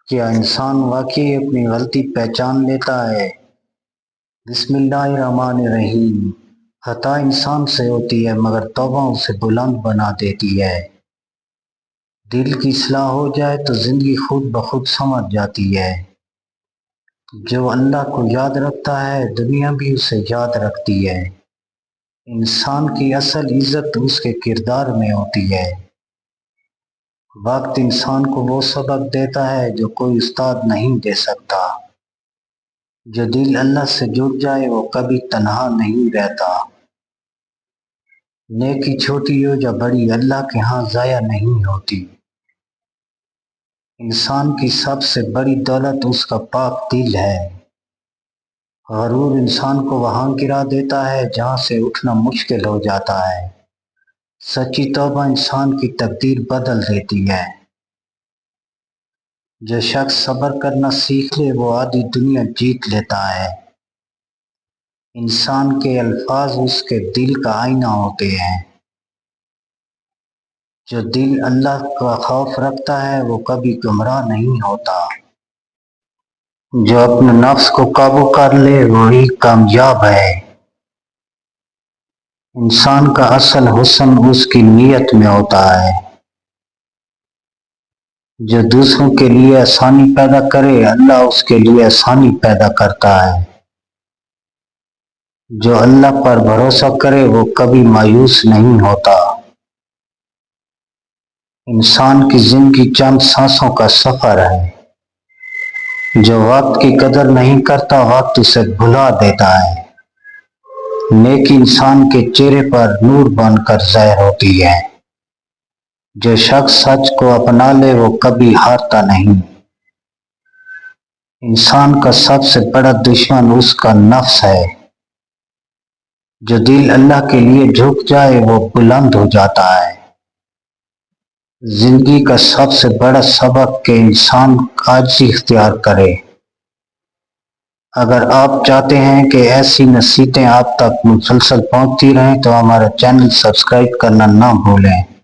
کیا انسان واقعی اپنی غلطی پہچان لیتا ہے؟ بسم اللہ الرحمن الرحیم۔ خطا انسان سے ہوتی ہے مگر توبہ اسے بلند بنا دیتی ہے۔ دل کی اصلاح ہو جائے تو زندگی خود بخود سنور جاتی ہے۔ جو اللہ کو یاد رکھتا ہے دنیا بھی اسے یاد رکھتی ہے۔ انسان کی اصل عزت اس کے کردار میں ہوتی ہے۔ وقت انسان کو وہ سبق دیتا ہے جو کوئی استاد نہیں دے سکتا۔ جو دل اللہ سے جڑ جائے وہ کبھی تنہا نہیں رہتا۔ نیکی چھوٹی ہو یا بڑی اللہ کے ہاں ضائع نہیں ہوتی۔ انسان کی سب سے بڑی دولت اس کا پاک دل ہے۔ غرور انسان کو وہاں گرا دیتا ہے جہاں سے اٹھنا مشکل ہو جاتا ہے۔ سچی توبہ انسان کی تقدیر بدل دیتی ہے۔ جو شخص صبر کرنا سیکھ لے وہ آدھی دنیا جیت لیتا ہے۔ انسان کے الفاظ اس کے دل کا آئینہ ہوتے ہیں۔ جو دل اللہ کا خوف رکھتا ہے وہ کبھی گمراہ نہیں ہوتا۔ جو اپنے نفس کو قابو کر لے وہی کامیاب ہے۔ انسان کا اصل حسن اس کی نیت میں ہوتا ہے۔ جو دوسروں کے لیے آسانی پیدا کرے اللہ اس کے لیے آسانی پیدا کرتا ہے۔ جو اللہ پر بھروسہ کرے وہ کبھی مایوس نہیں ہوتا۔ انسان کی زندگی چند سانسوں کا سفر ہے۔ جو وقت کی قدر نہیں کرتا وقت اسے بھلا دیتا ہے۔ نیکی انسان کے چہرے پر نور بن کر ظاہر ہوتی ہے۔ جو شخص سچ کو اپنا لے وہ کبھی ہارتا نہیں۔ انسان کا سب سے بڑا دشمن اس کا نفس ہے۔ جو دل اللہ کے لیے جھک جائے وہ بلند ہو جاتا ہے۔ زندگی کا سب سے بڑا سبق کہ انسان عاجزی اختیار کرے۔ اگر آپ چاہتے ہیں کہ ایسی نصیحتیں آپ تک مسلسل پہنچتی رہیں تو ہمارا چینل سبسکرائب کرنا نہ بھولیں۔